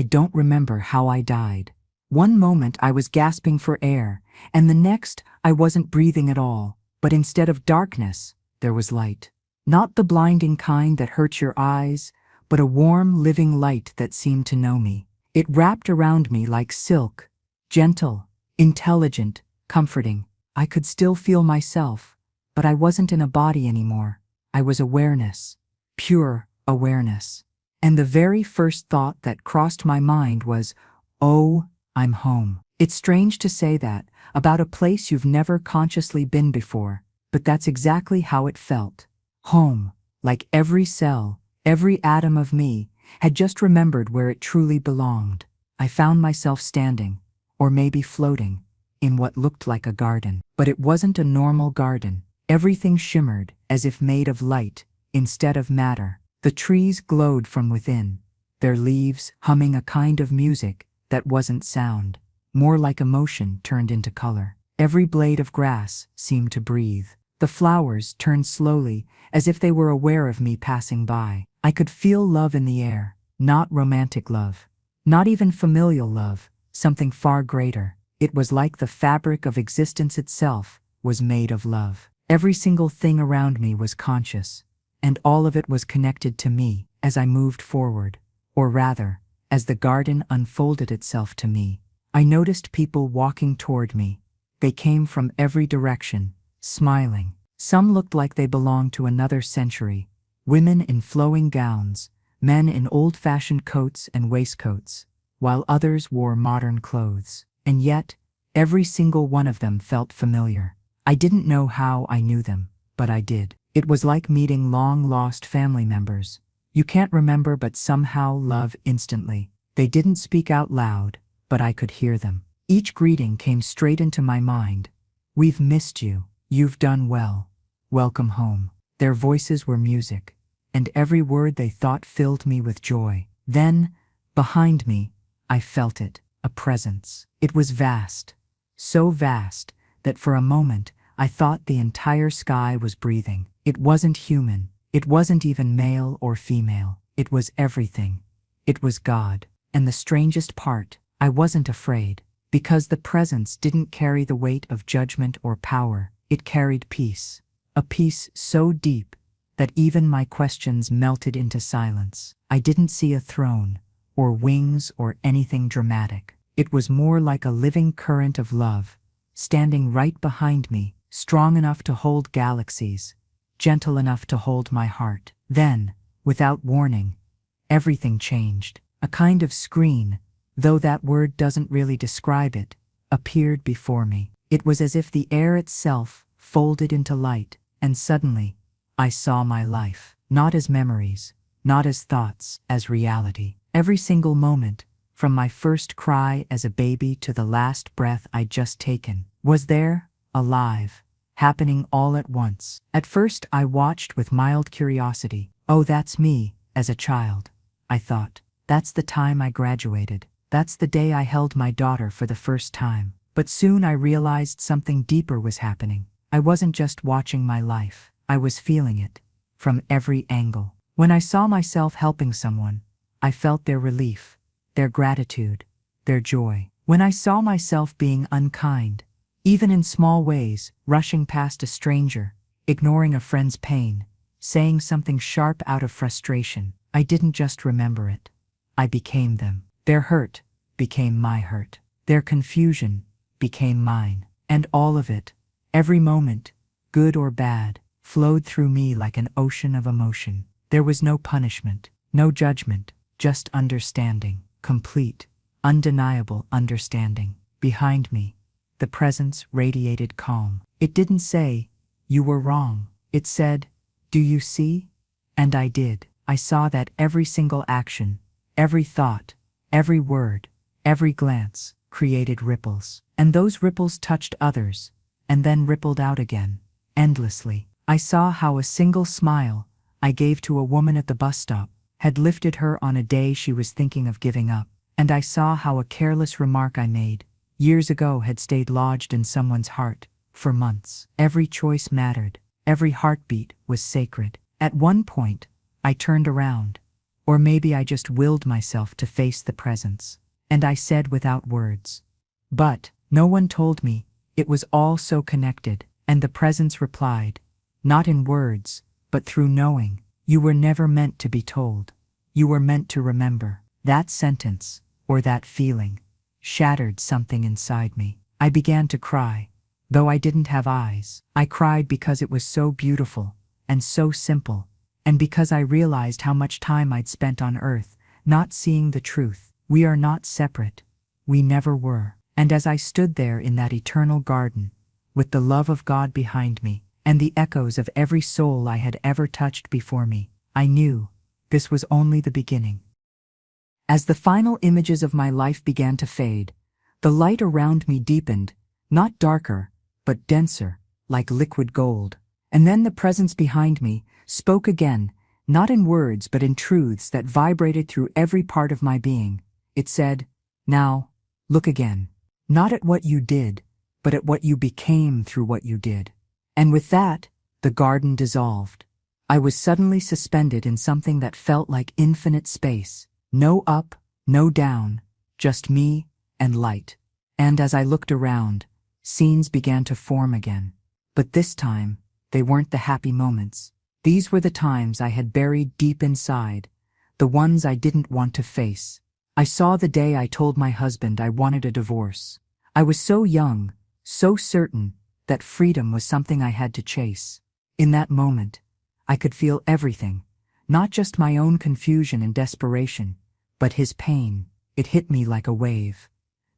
I don't remember how I died. One moment I was gasping for air, and the next I wasn't breathing at all, but instead of darkness, there was light. Not the blinding kind that hurts your eyes, but a warm, living light that seemed to know me. It wrapped around me like silk, gentle, intelligent, comforting. I could still feel myself, but I wasn't in a body anymore. I was awareness, pure awareness. And the very first thought that crossed my mind was, oh, I'm home. It's strange to say that about a place you've never consciously been before, but that's exactly how it felt. Home, like every cell, every atom of me, had just remembered where it truly belonged. I found myself standing, or maybe floating, in what looked like a garden. But it wasn't a normal garden. Everything shimmered as if made of light instead of matter. The trees glowed from within, their leaves humming a kind of music that wasn't sound, more like emotion turned into color. Every blade of grass seemed to breathe. The flowers turned slowly, as if they were aware of me passing by. I could feel love in the air, not romantic love, not even familial love, something far greater. It was like the fabric of existence itself was made of love. Every single thing around me was conscious, and all of it was connected to me as I moved forward, or rather, as the garden unfolded itself to me. I noticed people walking toward me. They came from every direction, smiling. Some looked like they belonged to another century, women in flowing gowns, men in old-fashioned coats and waistcoats, while others wore modern clothes. And yet, every single one of them felt familiar. I didn't know how I knew them, but I did. It was like meeting long-lost family members. You can't remember but somehow love instantly. They didn't speak out loud, but I could hear them. Each greeting came straight into my mind. We've missed you. You've done well. Welcome home. Their voices were music, and every word they thought filled me with joy. Then, behind me, I felt it, a presence. It was vast, so vast that for a moment I thought the entire sky was breathing. It wasn't human. It wasn't even male or female. It was everything. It was God. And the strangest part, I wasn't afraid, because the presence didn't carry the weight of judgment or power. It carried peace, a peace so deep that even my questions melted into silence. I didn't see a throne, or wings, or anything dramatic. It was more like a living current of love, standing right behind me, strong enough to hold galaxies, gentle enough to hold my heart. Then, without warning, everything changed. A kind of screen, though that word doesn't really describe it, appeared before me. It was as if the air itself folded into light, and suddenly, I saw my life, not as memories, not as thoughts, as reality. Every single moment, from my first cry as a baby to the last breath I'd just taken, was there, alive, happening all at once. At first I watched with mild curiosity. Oh, that's me, as a child, I thought. That's the time I graduated. That's the day I held my daughter for the first time. But soon I realized something deeper was happening. I wasn't just watching my life. I was feeling it, from every angle. When I saw myself helping someone, I felt their relief, their gratitude, their joy. When I saw myself being unkind, even in small ways, rushing past a stranger, ignoring a friend's pain, saying something sharp out of frustration, I didn't just remember it. I became them. Their hurt became my hurt. Their confusion became mine. And all of it, every moment, good or bad, flowed through me like an ocean of emotion. There was no punishment, no judgment, just understanding, complete, undeniable understanding. Behind me, the presence radiated calm. It didn't say, "You were wrong." It said, "Do you see?" And I did. I saw that every single action, every thought, every word, every glance created ripples. And those ripples touched others, and then rippled out again, endlessly. I saw how a single smile I gave to a woman at the bus stop had lifted her on a day she was thinking of giving up. And I saw how a careless remark I made years ago had stayed lodged in someone's heart for months. Every choice mattered. Every heartbeat was sacred. At one point, I turned around, Or maybe I just willed myself to face the presence. And I said without words. But no one told me it was all so connected, and the presence replied, not in words, but through knowing. You were never meant to be told. You were meant to remember. That sentence, or that feeling, shattered something inside me. I began to cry, though I didn't have eyes. I cried because it was so beautiful, and so simple, and because I realized how much time I'd spent on earth, not seeing the truth. We are not separate. We never were. And as I stood there in that eternal garden, with the love of God behind me, and the echoes of every soul I had ever touched before me, I knew this was only the beginning. As the final images of my life began to fade, the light around me deepened, not darker, but denser, like liquid gold. And then the presence behind me spoke again, not in words but in truths that vibrated through every part of my being. It said, now, look again. Not at what you did, but at what you became through what you did. And with that, the garden dissolved. I was suddenly suspended in something that felt like infinite space. No up, no down, just me and light. And as I looked around, scenes began to form again. But this time, they weren't the happy moments. These were the times I had buried deep inside, the ones I didn't want to face. I saw the day I told my husband I wanted a divorce. I was so young, so certain that freedom was something I had to chase. In that moment, I could feel everything, not just my own confusion and desperation, but his pain. It hit me like a wave.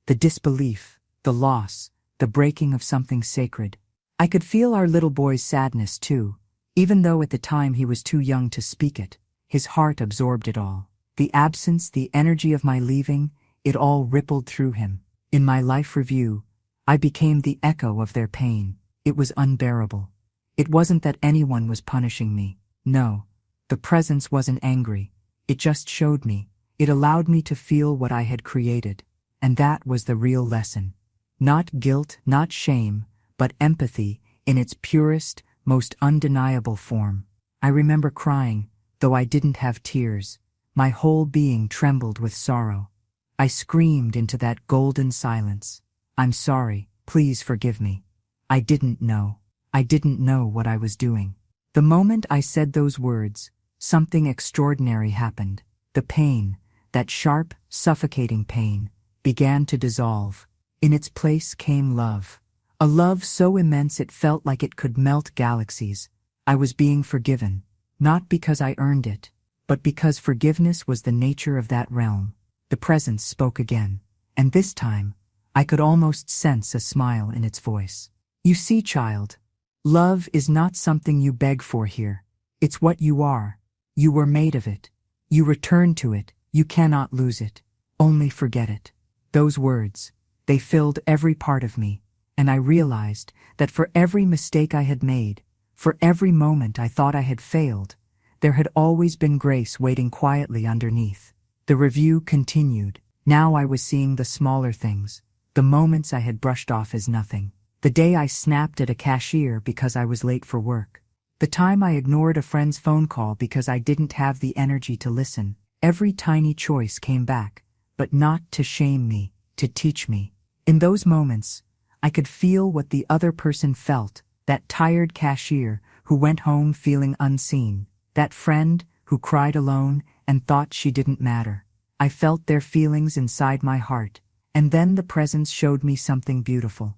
The disbelief, the loss, the breaking of something sacred. I could feel our little boy's sadness too, even though at the time he was too young to speak it. His heart absorbed it all. The absence, the energy of my leaving, it all rippled through him. In my life review, I became the echo of their pain. It was unbearable. It wasn't that anyone was punishing me. No, the presence wasn't angry. It just showed me. It allowed me to feel what I had created. And that was the real lesson. Not guilt, not shame, but empathy in its purest, most undeniable form. I remember crying, though I didn't have tears. My whole being trembled with sorrow. I screamed into that golden silence. I'm sorry, please forgive me. I didn't know. I didn't know what I was doing. The moment I said those words, something extraordinary happened. The pain, that sharp, suffocating pain, began to dissolve. In its place came love. A love so immense it felt like it could melt galaxies. I was being forgiven, not because I earned it, but because forgiveness was the nature of that realm. The presence spoke again, and this time, I could almost sense a smile in its voice. You see, child, love is not something you beg for here. It's what you are. You were made of it. You return to it. You cannot lose it. Only forget it. Those words, they filled every part of me, and I realized that for every mistake I had made, for every moment I thought I had failed, there had always been grace waiting quietly underneath. The review continued. Now I was seeing the smaller things, the moments I had brushed off as nothing. The day I snapped at a cashier because I was late for work. The time I ignored a friend's phone call because I didn't have the energy to listen. Every tiny choice came back, but not to shame me, to teach me. In those moments, I could feel what the other person felt, that tired cashier who went home feeling unseen, that friend who cried alone and thought she didn't matter. I felt their feelings inside my heart, and then the presence showed me something beautiful.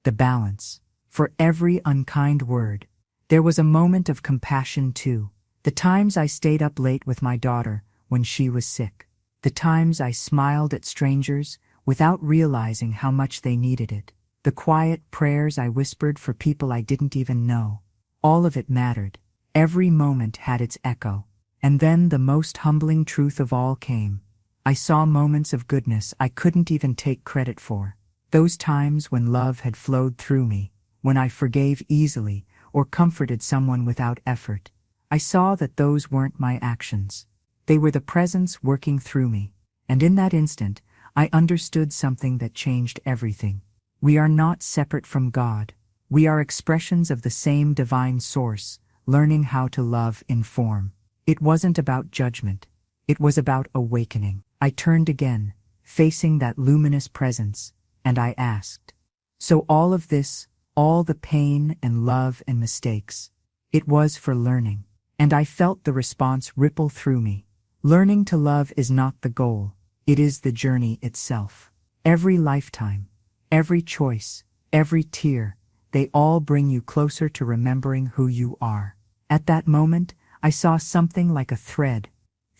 The balance. For every unkind word, there was a moment of compassion too. The times I stayed up late with my daughter when she was sick. The times I smiled at strangers without realizing how much they needed it. The quiet prayers I whispered for people I didn't even know. All of it mattered. Every moment had its echo. And then the most humbling truth of all came. I saw moments of goodness I couldn't even take credit for. Those times when love had flowed through me, when I forgave easily or comforted someone without effort. I saw that those weren't my actions. They were the presence working through me. And in that instant, I understood something that changed everything. We are not separate from God. We are expressions of the same divine source, learning how to love in form. It wasn't about judgment. It was about awakening. I turned again, facing that luminous presence, and I asked, "So all of this, all the pain and love and mistakes, it was for learning?" And I felt the response ripple through me. Learning to love is not the goal, it is the journey itself. Every lifetime, every choice, every tear, they all bring you closer to remembering who you are. At that moment, I saw something like a thread,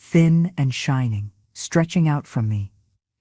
thin and shining, stretching out from me,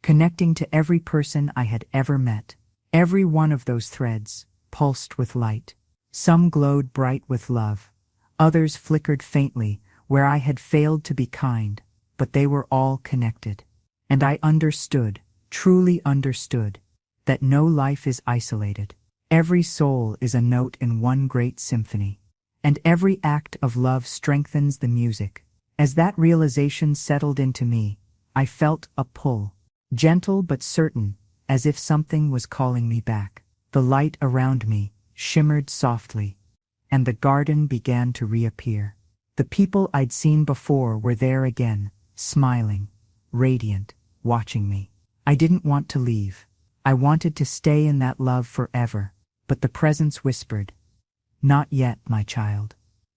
connecting to every person I had ever met. Every one of those threads pulsed with light. Some glowed bright with love, others flickered faintly where I had failed to be kind, but they were all connected. And I understood, truly understood, that no life is isolated. Every soul is a note in one great symphony, and every act of love strengthens the music. As that realization settled into me, I felt a pull, gentle but certain, as if something was calling me back. The light around me shimmered softly, and the garden began to reappear. The people I'd seen before were there again, smiling, radiant, watching me. I didn't want to leave. I wanted to stay in that love forever, but the presence whispered, "Not yet, my child.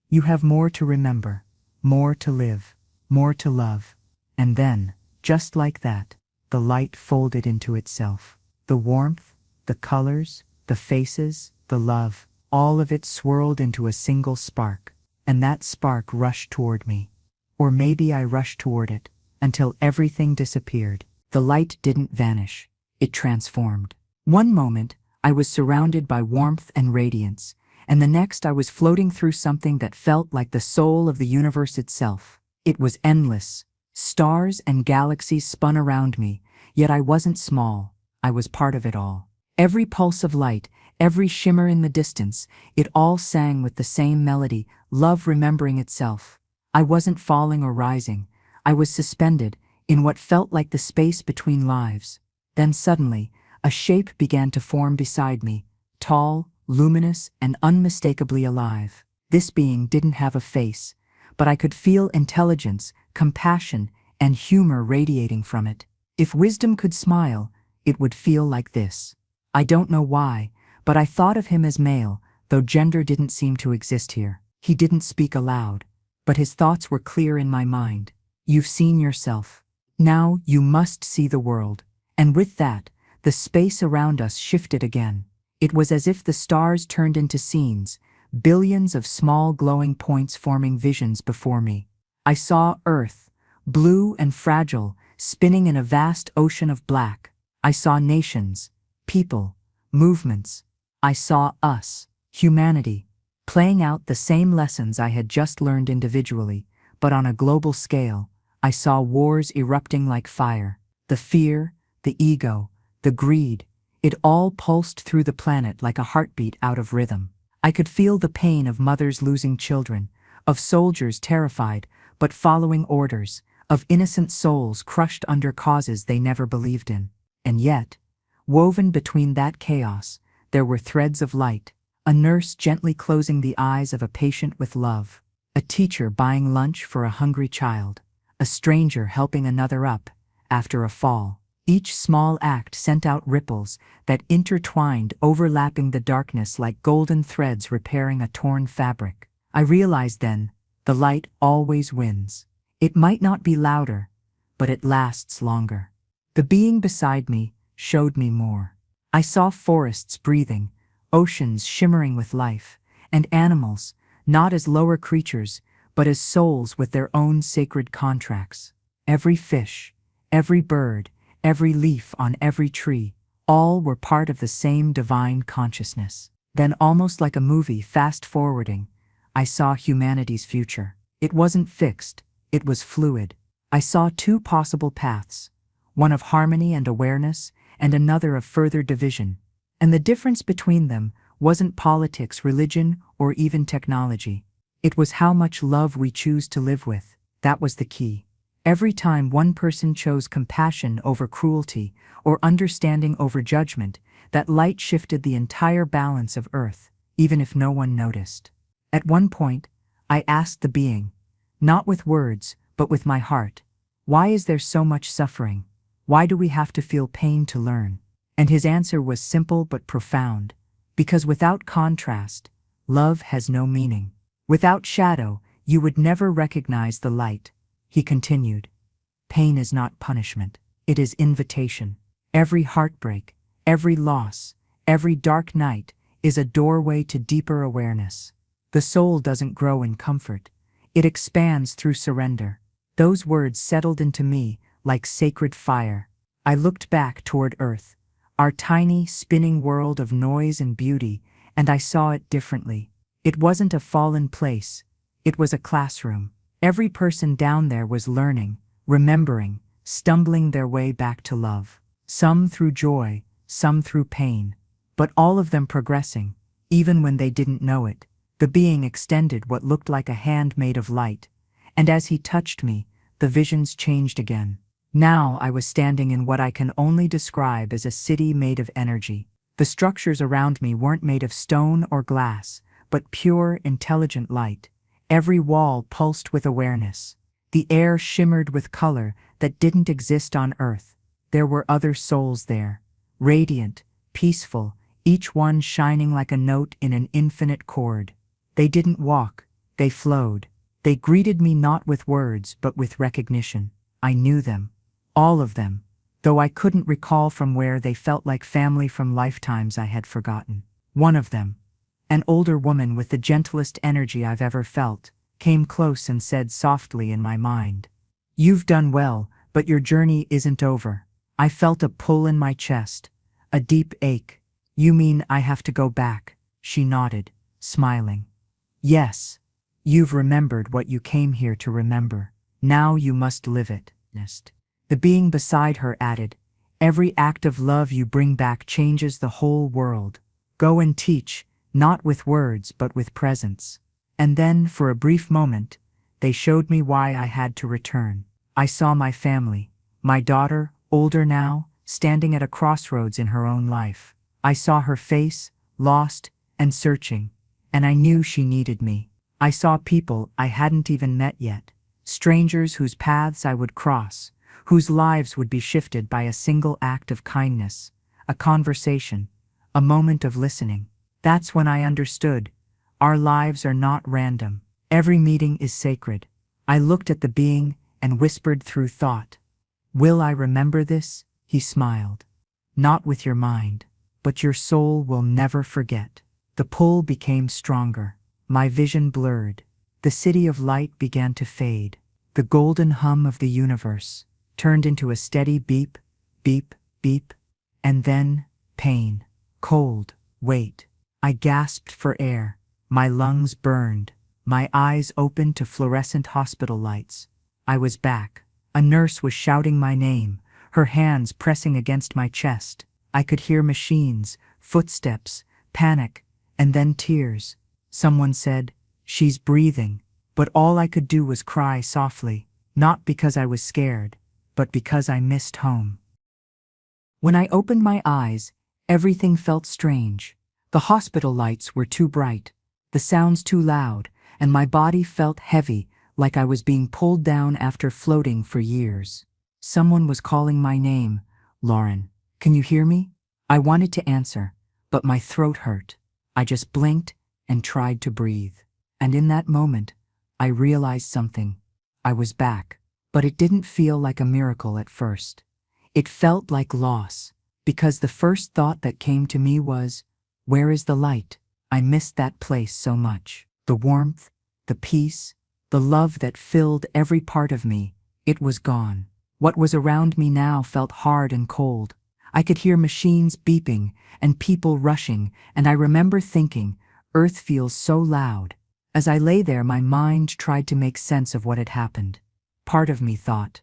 You have more to remember, more to live, more to love." And then, just like that, the light folded into itself. The warmth, the colors, the faces, the love, all of it swirled into a single spark, and that spark rushed toward me. Or maybe I rushed toward it, until everything disappeared. The light didn't vanish, it transformed. One moment, I was surrounded by warmth and radiance, and the next I was floating through something that felt like the soul of the universe itself. It was endless. Stars and galaxies spun around me, yet I wasn't small, I was part of it all. Every pulse of light, every shimmer in the distance, it all sang with the same melody, love remembering itself. I wasn't falling or rising, I was suspended in what felt like the space between lives. Then suddenly, a shape began to form beside me, tall, luminous, and unmistakably alive. This being didn't have a face, but I could feel intelligence, compassion, and humor radiating from it. If wisdom could smile, it would feel like this. I don't know why, but I thought of him as male, though gender didn't seem to exist here. He didn't speak aloud, but his thoughts were clear in my mind. "You've seen yourself. Now you must see the world." And with that, the space around us shifted again. It was as if the stars turned into scenes, billions of small glowing points forming visions before me. I saw Earth, blue and fragile, spinning in a vast ocean of black. I saw nations, people, movements. I saw us, humanity, playing out the same lessons I had just learned individually, but on a global scale. I saw wars erupting like fire. The fear, the ego, the greed, it all pulsed through the planet like a heartbeat out of rhythm. I could feel the pain of mothers losing children, of soldiers terrified but following orders, of innocent souls crushed under causes they never believed in. And yet, woven between that chaos, there were threads of light, a nurse gently closing the eyes of a patient with love, a teacher buying lunch for a hungry child, a stranger helping another up after a fall. Each small act sent out ripples that intertwined, overlapping the darkness like golden threads repairing a torn fabric. I realized then, the light always wins. It might not be louder, but it lasts longer. The being beside me showed me more. I saw forests breathing, oceans shimmering with life, and animals, not as lower creatures, but as souls with their own sacred contracts. Every fish, every bird, every leaf on every tree, all were part of the same divine consciousness. Then, almost like a movie fast-forwarding, I saw humanity's future. It wasn't fixed, it was fluid. I saw two possible paths, one of harmony and awareness, and another of further division. And the difference between them wasn't politics, religion, or even technology. It was how much love we choose to live with. That was the key. Every time one person chose compassion over cruelty or understanding over judgment, that light shifted the entire balance of Earth, even if no one noticed. At one point, I asked the being, not with words, but with my heart, Why is there so much suffering? Why do we have to feel pain to learn? And his answer was simple but profound. Because without contrast, love has no meaning. Without shadow, you would never recognize the light. He continued, pain is not punishment. It is invitation. Every heartbreak, every loss, every dark night is a doorway to deeper awareness. The soul doesn't grow in comfort. It expands through surrender. Those words settled into me like sacred fire. I looked back toward Earth, our tiny, spinning world of noise and beauty, and I saw it differently. It wasn't a fallen place. It was a classroom. Every person down there was learning, remembering, stumbling their way back to love. Some through joy, some through pain, but all of them progressing, even when they didn't know it. The being extended what looked like a hand made of light, and as he touched me, the visions changed again. Now I was standing in what I can only describe as a city made of energy. The structures around me weren't made of stone or glass, but pure, intelligent light. Every wall pulsed with awareness. The air shimmered with color that didn't exist on Earth. There were other souls there, radiant, peaceful, each one shining like a note in an infinite chord. They didn't walk, they flowed. They greeted me not with words but with recognition. I knew them, all of them, though I couldn't recall from where. They felt like family from lifetimes I had forgotten. One of them, an older woman with the gentlest energy I've ever felt, came close and said softly in my mind, "You've done well, but your journey isn't over." I felt a pull in my chest, a deep ache. "You mean I have to go back?" She nodded, smiling. "Yes. You've remembered what you came here to remember. Now you must live it." The being beside her added, "Every act of love you bring back changes the whole world. Go and teach, not with words but with presence." And then, for a brief moment, they showed me why I had to return. I saw my family, my daughter, older now, standing at a crossroads in her own life. I saw her face, lost and searching, and I knew she needed me. I saw people I hadn't even met yet, strangers whose paths I would cross, whose lives would be shifted by a single act of kindness, a conversation, a moment of listening. That's when I understood. Our lives are not random. Every meeting is sacred. I looked at the being and whispered through thought, "Will I remember this?" He smiled. "Not with your mind, but your soul will never forget." The pull became stronger. My vision blurred. The city of light began to fade. The golden hum of the universe turned into a steady beep, beep, beep, and then pain, cold, weight. I gasped for air. My lungs burned. My eyes opened to fluorescent hospital lights. I was back. A nurse was shouting my name, her hands pressing against my chest. I could hear machines, footsteps, panic, and then tears. Someone said, "She's breathing," but all I could do was cry softly, not because I was scared, but because I missed home. When I opened my eyes, everything felt strange. The hospital lights were too bright, the sounds too loud, and my body felt heavy, like I was being pulled down after floating for years. Someone was calling my name, "Lauren, can you hear me?" I wanted to answer, but my throat hurt. I just blinked and tried to breathe. And in that moment, I realized something. I was back, but it didn't feel like a miracle at first. It felt like loss, because the first thought that came to me was, where is the light? I missed that place so much. The warmth, the peace, the love that filled every part of me, it was gone. What was around me now felt hard and cold. I could hear machines beeping and people rushing, and I remember thinking, Earth feels so loud. As I lay there, my mind tried to make sense of what had happened. Part of me thought,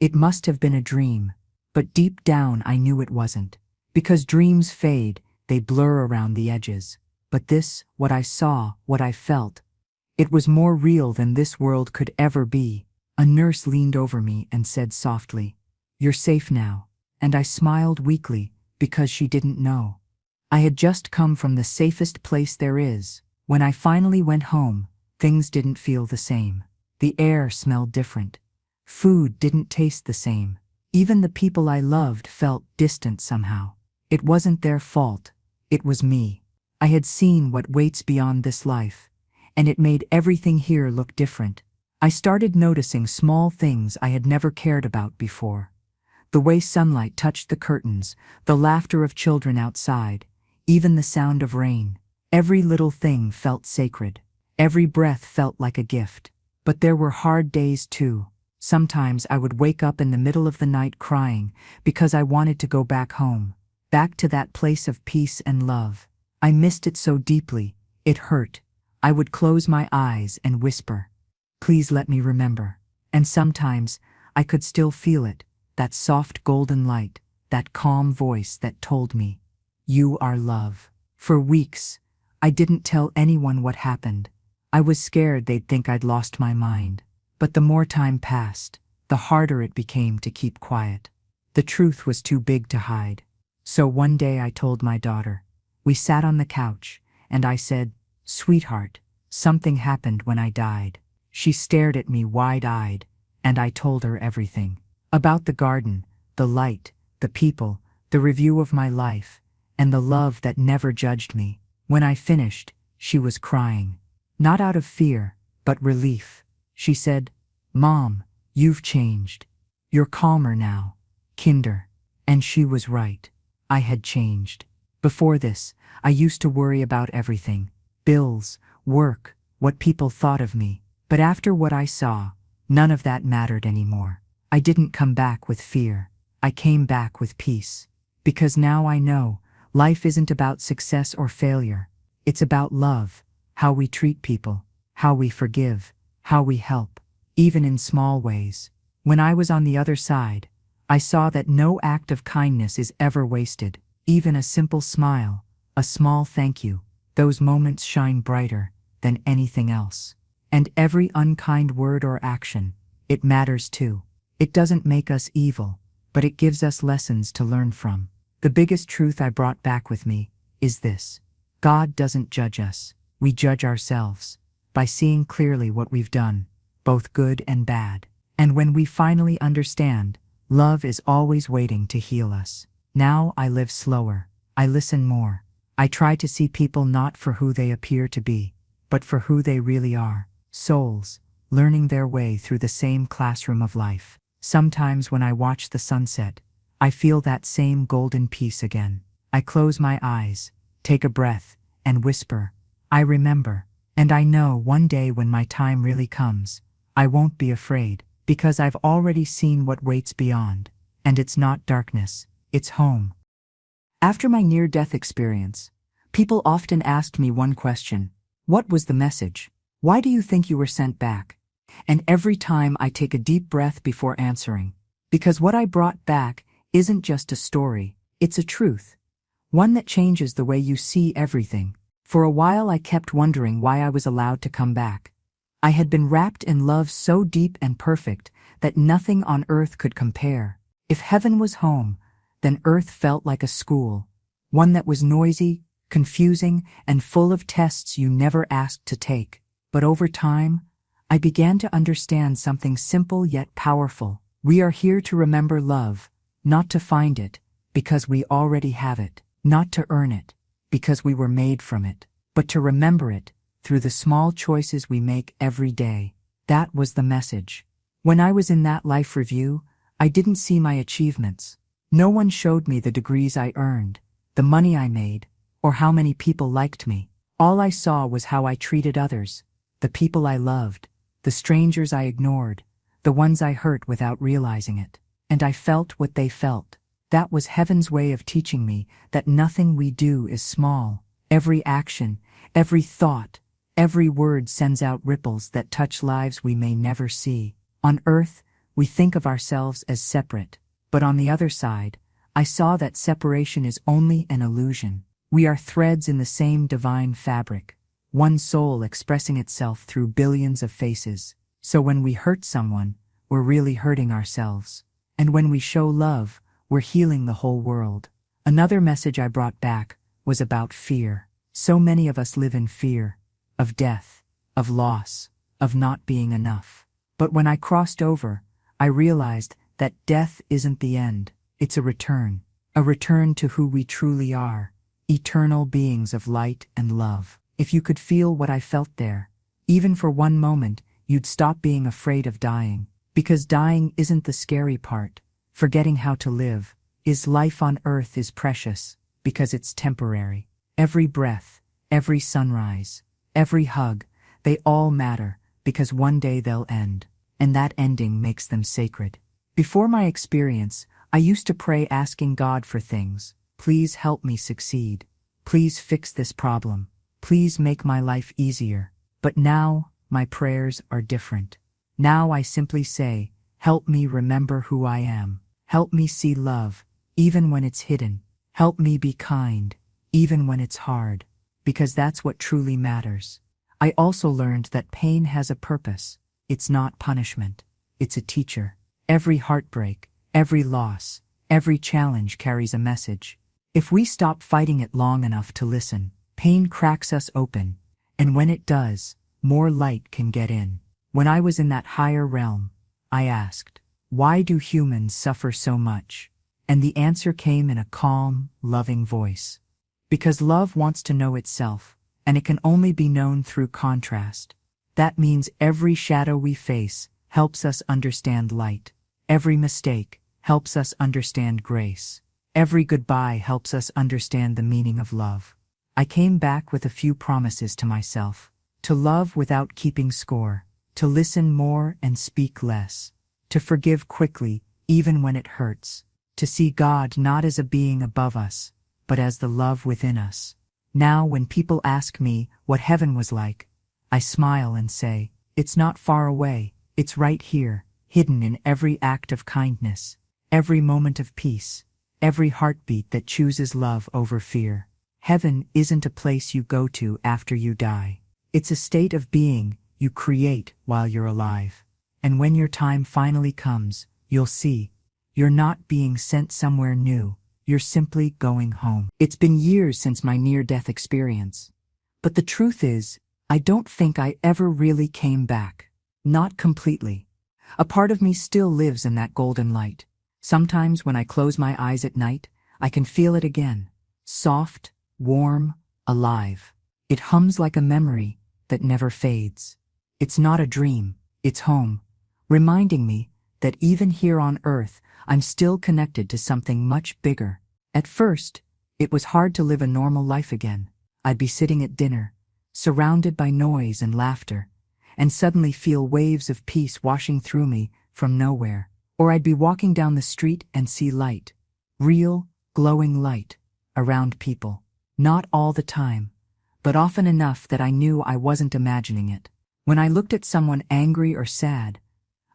it must have been a dream, but deep down I knew it wasn't. Because dreams fade, they blur around the edges. But this, what I saw, what I felt, it was more real than this world could ever be. A nurse leaned over me and said softly, "You're safe now." And I smiled weakly, because she didn't know. I had just come from the safest place there is. When I finally went home, things didn't feel the same. The air smelled different. Food didn't taste the same. Even the people I loved felt distant somehow. It wasn't their fault. It was me. I had seen what waits beyond this life, and it made everything here look different. I started noticing small things I had never cared about before. The way sunlight touched the curtains, the laughter of children outside, even the sound of rain. Every little thing felt sacred. Every breath felt like a gift. But there were hard days too. Sometimes I would wake up in the middle of the night crying because I wanted to go back home, back to that place of peace and love. I missed it so deeply, it hurt. I would close my eyes and whisper, "Please let me remember." And sometimes I could still feel it, that soft golden light, that calm voice that told me, "You are love." For weeks, I didn't tell anyone what happened. I was scared they'd think I'd lost my mind. But the more time passed, the harder it became to keep quiet. The truth was too big to hide. So one day I told my daughter. We sat on the couch, and I said, "Sweetheart, something happened when I died." She stared at me wide-eyed, and I told her everything. About the garden, the light, the people, the review of my life, and the love that never judged me. When I finished, she was crying. Not out of fear, but relief. She said, "Mom, you've changed. You're calmer now, kinder." And she was right. I had changed. Before this, I used to worry about everything. Bills, work, what people thought of me. But after what I saw, none of that mattered anymore. I didn't come back with fear. I came back with peace. Because now I know, life isn't about success or failure. It's about love, how we treat people, how we forgive, how we help, even in small ways. When I was on the other side, I saw that no act of kindness is ever wasted. Even a simple smile, a small thank you, those moments shine brighter than anything else. And every unkind word or action, it matters too. It doesn't make us evil, but it gives us lessons to learn from. The biggest truth I brought back with me is this: God doesn't judge us, we judge ourselves, by seeing clearly what we've done, both good and bad. And when we finally understand, love is always waiting to heal us. Now I live slower, I listen more. I try to see people not for who they appear to be, but for who they really are. Souls, learning their way through the same classroom of life. Sometimes when I watch the sunset, I feel that same golden peace again. I close my eyes, take a breath, and whisper, "I remember." And I know one day when my time really comes, I won't be afraid, because I've already seen what waits beyond. And it's not darkness, it's home. After my near-death experience, people often asked me one question: what was the message? Why do you think you were sent back? And every time I take a deep breath before answering, because what I brought back isn't just a story, it's a truth. One that changes the way you see everything. For a while I kept wondering why I was allowed to come back. I had been wrapped in love so deep and perfect that nothing on earth could compare. If heaven was home, then earth felt like a school, one that was noisy, confusing, and full of tests you never asked to take. But over time, I began to understand something simple yet powerful. We are here to remember love, not to find it, because we already have it, not to earn it, because we were made from it, but to remember it through the small choices we make every day. That was the message. When I was in that life review, I didn't see my achievements. No one showed me the degrees I earned, the money I made, or how many people liked me. All I saw was how I treated others, the people I loved, the strangers I ignored, the ones I hurt without realizing it. And I felt what they felt. That was heaven's way of teaching me that nothing we do is small. Every action, every thought, every word sends out ripples that touch lives we may never see. On earth, we think of ourselves as separate, but on the other side, I saw that separation is only an illusion. We are threads in the same divine fabric, one soul expressing itself through billions of faces. So when we hurt someone, we're really hurting ourselves. And when we show love, we're healing the whole world. Another message I brought back was about fear. So many of us live in fear, of death, of loss, of not being enough. But when I crossed over, I realized that death isn't the end, it's a return to who we truly are, eternal beings of light and love. If you could feel what I felt there, even for one moment, you'd stop being afraid of dying. Because dying isn't the scary part. Forgetting how to live is life on earth is precious, because it's temporary. Every breath, every sunrise, every hug, they all matter, because one day they'll end, and that ending makes them sacred. Before my experience, I used to pray asking God for things. Please help me succeed. Please fix this problem. Please make my life easier. But now, my prayers are different. Now I simply say, help me remember who I am. Help me see love, even when it's hidden. Help me be kind, even when it's hard, because that's what truly matters. I also learned that pain has a purpose. It's not punishment. It's a teacher. Every heartbreak, every loss, every challenge carries a message. If we stop fighting it long enough to listen, pain cracks us open, and when it does, more light can get in. When I was in that higher realm, I asked, why do humans suffer so much? And the answer came in a calm, loving voice. Because love wants to know itself, and it can only be known through contrast. That means every shadow we face helps us understand light. Every mistake helps us understand grace. Every goodbye helps us understand the meaning of love. I came back with a few promises to myself. To love without keeping score. To listen more and speak less. To forgive quickly, even when it hurts. To see God not as a being above us, but as the love within us. Now when people ask me what heaven was like, I smile and say, it's not far away, it's right here, hidden in every act of kindness, every moment of peace, every heartbeat that chooses love over fear. Heaven isn't a place you go to after you die. It's a state of being you create while you're alive. And when your time finally comes, you'll see, you're not being sent somewhere new, you're simply going home. It's been years since my near-death experience. But the truth is, I don't think I ever really came back. Not completely. A part of me still lives in that golden light. Sometimes when I close my eyes at night, I can feel it again. Soft, warm, alive. It hums like a memory that never fades. It's not a dream, it's home, reminding me that even here on earth, I'm still connected to something much bigger. At first, it was hard to live a normal life again. I'd be sitting at dinner, surrounded by noise and laughter, and suddenly feel waves of peace washing through me from nowhere. Or I'd be walking down the street and see light, real, glowing light, around people. Not all the time, but often enough that I knew I wasn't imagining it. When I looked at someone angry or sad,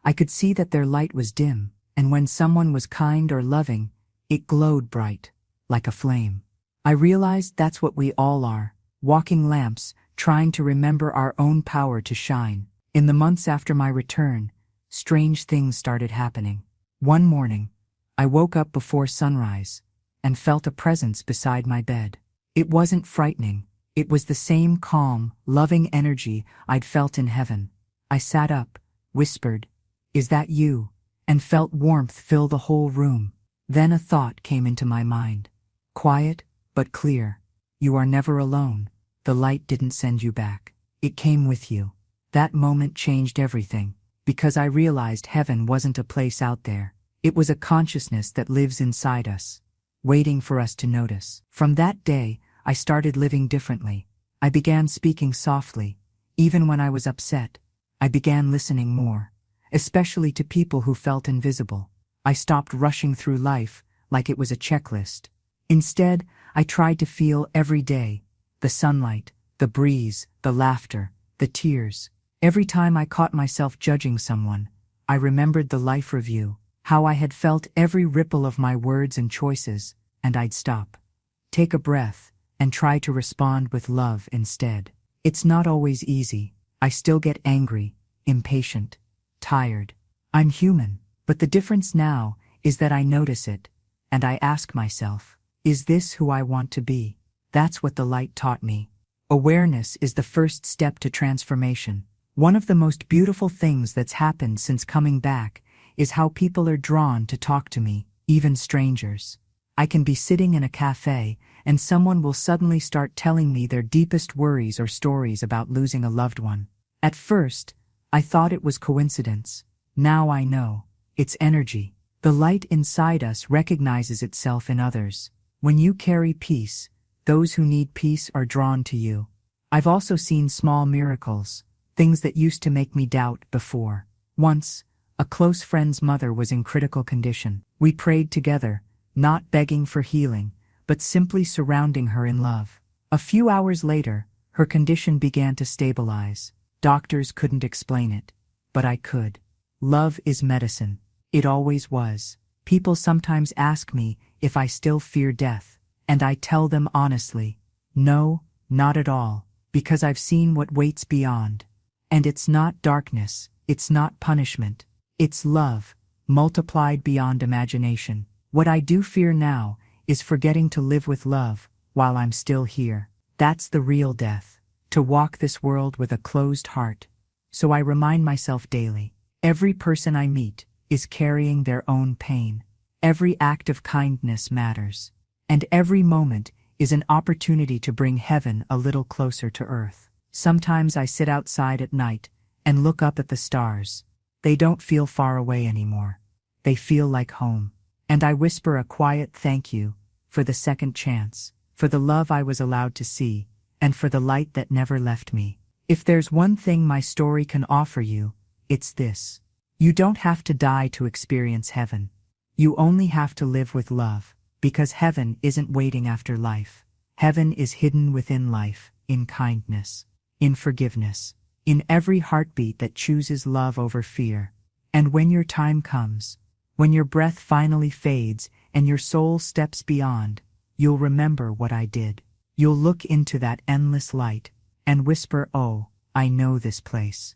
I could see that their light was dim, and when someone was kind or loving, it glowed bright, like a flame. I realized that's what we all are, walking lamps, trying to remember our own power to shine. In the months after my return, strange things started happening. One morning, I woke up before sunrise and felt a presence beside my bed. It wasn't frightening. It was the same calm, loving energy I'd felt in heaven. I sat up, whispered, "Is that you?" and felt warmth fill the whole room. Then a thought came into my mind. Quiet, but clear. You are never alone. The light didn't send you back. It came with you. That moment changed everything, because I realized heaven wasn't a place out there. It was a consciousness that lives inside us, waiting for us to notice. From that day, I started living differently. I began speaking softly, even when I was upset. I began listening more, especially to people who felt invisible. I stopped rushing through life like it was a checklist. Instead, I tried to feel every day, the sunlight, the breeze, the laughter, the tears. Every time I caught myself judging someone, I remembered the life review, how I had felt every ripple of my words and choices, and I'd stop, take a breath, and try to respond with love instead. It's not always easy. I still get angry, impatient, tired. I'm human, but the difference now is that I notice it, and I ask myself, is this who I want to be? That's what the light taught me. Awareness is the first step to transformation. One of the most beautiful things that's happened since coming back is how people are drawn to talk to me, even strangers. I can be sitting in a cafe, and someone will suddenly start telling me their deepest worries or stories about losing a loved one. At first, I thought it was coincidence. Now I know. It's energy. The light inside us recognizes itself in others. When you carry peace, those who need peace are drawn to you. I've also seen small miracles, things that used to make me doubt before. Once, a close friend's mother was in critical condition. We prayed together, not begging for healing, but simply surrounding her in love. A few hours later, her condition began to stabilize. Doctors couldn't explain it, but I could. Love is medicine. It always was. People sometimes ask me if I still fear death, and I tell them honestly, no, not at all, because I've seen what waits beyond. And it's not darkness, it's not punishment, it's love, multiplied beyond imagination. What I do fear now is forgetting to live with love while I'm still here. That's the real death, to walk this world with a closed heart. So I remind myself daily, every person I meet is carrying their own pain. Every act of kindness matters, and every moment is an opportunity to bring heaven a little closer to earth. Sometimes I sit outside at night and look up at the stars. They don't feel far away anymore. They feel like home. And I whisper a quiet thank you for the second chance, for the love I was allowed to see, and for the light that never left me. If there's one thing my story can offer you, it's this. You don't have to die to experience heaven. You only have to live with love, because heaven isn't waiting after life. Heaven is hidden within life, in kindness, in forgiveness, in every heartbeat that chooses love over fear. And when your time comes, when your breath finally fades and your soul steps beyond, you'll remember what I did. You'll look into that endless light and whisper, oh, I know this place.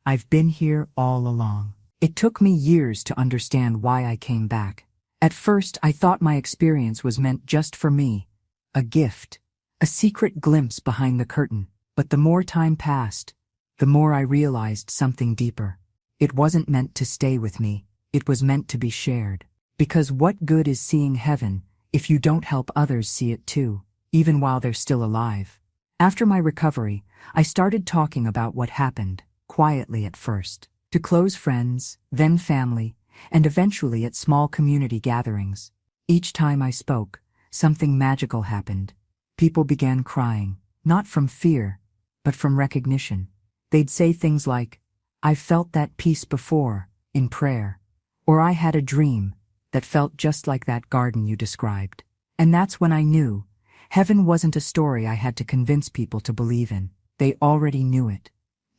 I've been here all along. It took me years to understand why I came back. At first, I thought my experience was meant just for me, a gift, a secret glimpse behind the curtain. But the more time passed, the more I realized something deeper. It wasn't meant to stay with me. It was meant to be shared. Because what good is seeing heaven if you don't help others see it too, even while they're still alive? After my recovery, I started talking about what happened, quietly at first, to close friends, then family, and eventually at small community gatherings. Each time I spoke, something magical happened. People began crying, not from fear, but from recognition. They'd say things like, "I've felt that peace before, in prayer," or "I had a dream that felt just like that garden you described." And that's when I knew heaven wasn't a story I had to convince people to believe in. They already knew it.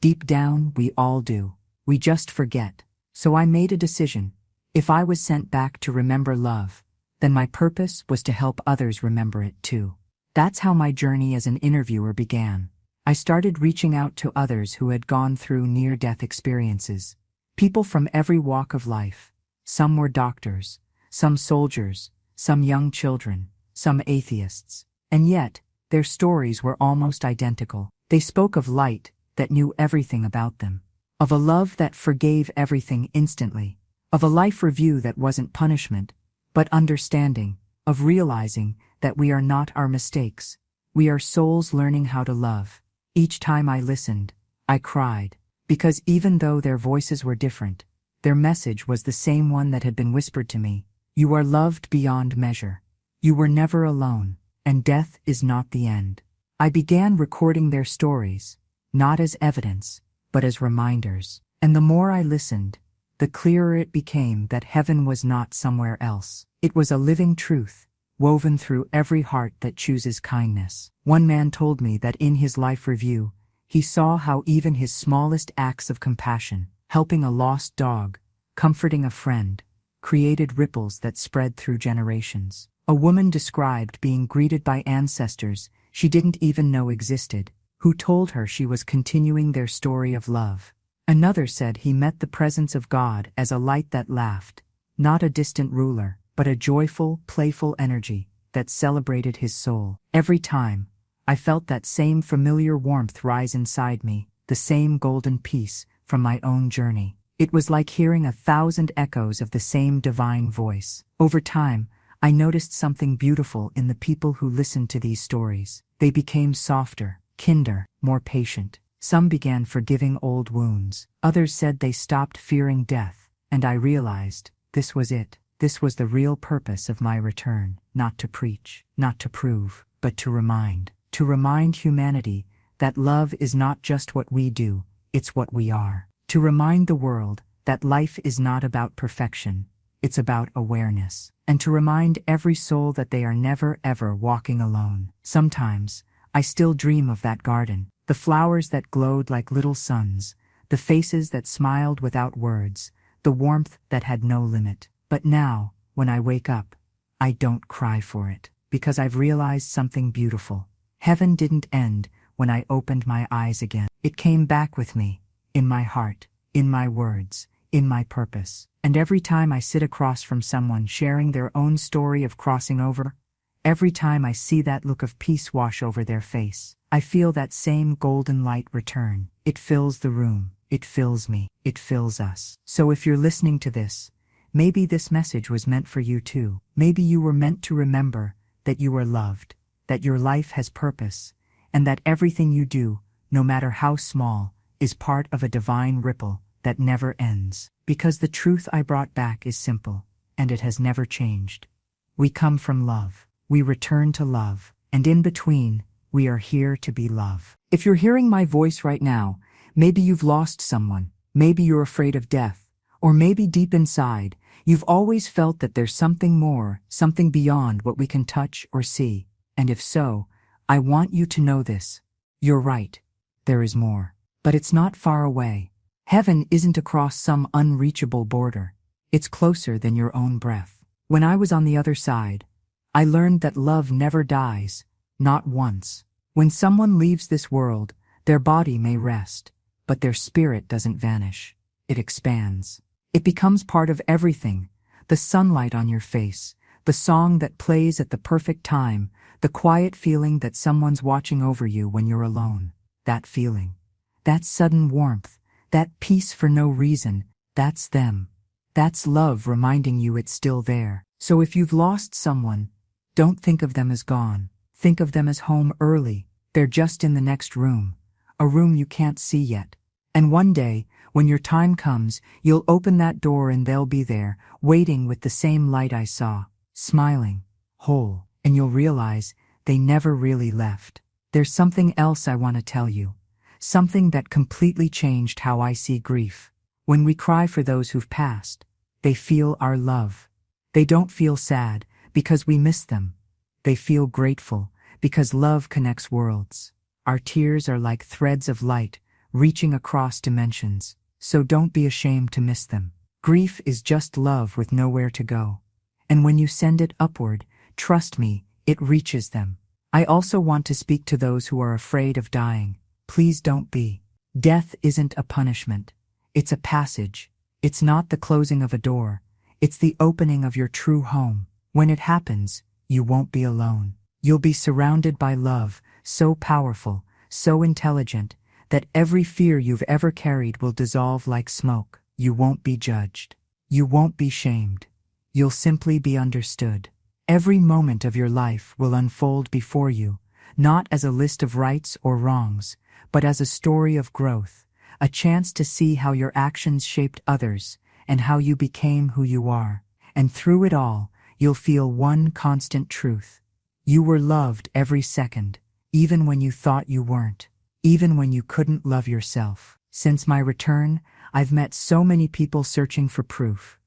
Deep down, we all do. We just forget. So I made a decision. If I was sent back to remember love, then my purpose was to help others remember it too. That's how my journey as an interviewer began. I started reaching out to others who had gone through near-death experiences. People from every walk of life. Some were doctors, some soldiers, some young children, some atheists. And yet, their stories were almost identical. They spoke of light that knew everything about them, of a love that forgave everything instantly, of a life review that wasn't punishment, but understanding, of realizing that we are not our mistakes. We are souls learning how to love. Each time I listened, I cried, because even though their voices were different, their message was the same one that had been whispered to me. You are loved beyond measure. You were never alone, and death is not the end. I began recording their stories, not as evidence, but as reminders. And the more I listened, the clearer it became that heaven was not somewhere else. It was a living truth, woven through every heart that chooses kindness. One man told me that in his life review, he saw how even his smallest acts of compassion, helping a lost dog, comforting a friend, created ripples that spread through generations. A woman described being greeted by ancestors she didn't even know existed, who told her she was continuing their story of love. Another said he met the presence of God as a light that laughed, not a distant ruler, but a joyful, playful energy that celebrated his soul. Every time, I felt that same familiar warmth rise inside me, the same golden peace from my own journey. It was like hearing 1,000 echoes of the same divine voice. Over time, I noticed something beautiful in the people who listened to these stories. They became softer, kinder, more patient. Some began forgiving old wounds. Others said they stopped fearing death. And I realized, this was it. This was the real purpose of my return. Not to preach, not to prove, but to remind. To remind humanity that love is not just what we do, it's what we are. To remind the world that life is not about perfection, it's about awareness. And to remind every soul that they are never ever walking alone. Sometimes, I still dream of that garden, the flowers that glowed like little suns, the faces that smiled without words, the warmth that had no limit. But now, when I wake up, I don't cry for it, because I've realized something beautiful. Heaven didn't end when I opened my eyes again. It came back with me, in my heart, in my words, in my purpose. And every time I sit across from someone sharing their own story of crossing over, every time I see that look of peace wash over their face, I feel that same golden light return. It fills the room, it fills me, it fills us. So if you're listening to this, maybe this message was meant for you too. Maybe you were meant to remember that you are loved, that your life has purpose, and that everything you do, no matter how small, is part of a divine ripple that never ends. Because the truth I brought back is simple, and it has never changed. We come from love, we return to love, and in between, we are here to be love. If you're hearing my voice right now, maybe you've lost someone, maybe you're afraid of death, or maybe deep inside, you've always felt that there's something more, something beyond what we can touch or see. And if so, I want you to know this. You're right. There is more. But it's not far away. Heaven isn't across some unreachable border. It's closer than your own breath. When I was on the other side, I learned that love never dies, not once. When someone leaves this world, their body may rest, but their spirit doesn't vanish. It expands. It becomes part of everything, the sunlight on your face, the song that plays at the perfect time, the quiet feeling that someone's watching over you when you're alone. That feeling, that sudden warmth, that peace for no reason, that's them. That's love reminding you it's still there. So if you've lost someone, don't think of them as gone. Think of them as home early. They're just in the next room, a room you can't see yet. And one day, when your time comes, you'll open that door and they'll be there, waiting with the same light I saw, smiling, whole, and you'll realize they never really left. There's something else I want to tell you, something that completely changed how I see grief. When we cry for those who've passed, they feel our love. They don't feel sad because we miss them. They feel grateful because love connects worlds. Our tears are like threads of light reaching across dimensions, so don't be ashamed to miss them. Grief is just love with nowhere to go. And when you send it upward, trust me, it reaches them. I also want to speak to those who are afraid of dying. Please don't be. Death isn't a punishment. It's a passage. It's not the closing of a door. It's the opening of your true home. When it happens, you won't be alone. You'll be surrounded by love, so powerful, so intelligent, that every fear you've ever carried will dissolve like smoke. You won't be judged. You won't be shamed. You'll simply be understood. Every moment of your life will unfold before you, not as a list of rights or wrongs, but as a story of growth, a chance to see how your actions shaped others and how you became who you are. And through it all, you'll feel one constant truth. You were loved every second, even when you thought you weren't, even when you couldn't love yourself. Since my return, I've met so many people searching for proof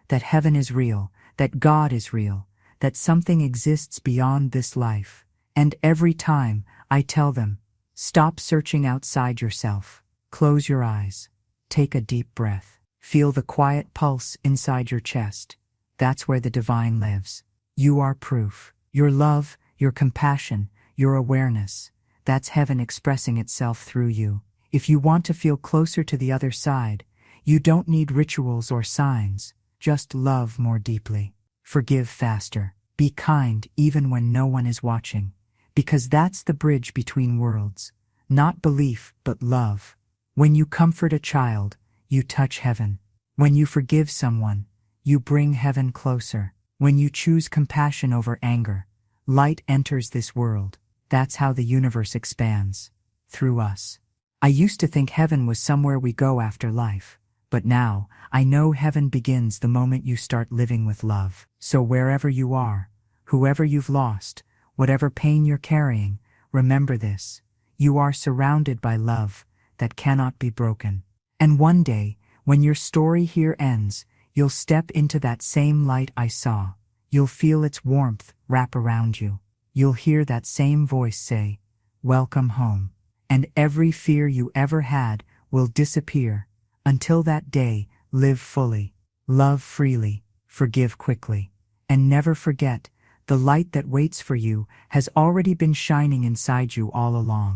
that heaven is real, that God is real, that something exists beyond this life. And every time I tell them, stop searching outside yourself. Close your eyes. Take a deep breath. Feel the quiet pulse inside your chest. That's where the divine lives. You are proof. Your love, your compassion, your awareness. That's heaven expressing itself through you. If you want to feel closer to the other side, you don't need rituals or signs. Just love more deeply. Forgive faster. Be kind even when no one is watching. Because that's the bridge between worlds. Not belief, but love. When you comfort a child, you touch heaven. When you forgive someone, you bring heaven closer. When you choose compassion over anger, light enters this world. That's how the universe expands. Through us. I used to think heaven was somewhere we go after life. But now, I know heaven begins the moment you start living with love. So wherever you are, whoever you've lost, whatever pain you're carrying, remember this. You are surrounded by love that cannot be broken. And one day, when your story here ends, you'll step into that same light I saw. You'll feel its warmth wrap around you. You'll hear that same voice say, "Welcome home." And every fear you ever had will disappear. Until that day, live fully, love freely, forgive quickly. And never forget, the light that waits for you has already been shining inside you all along.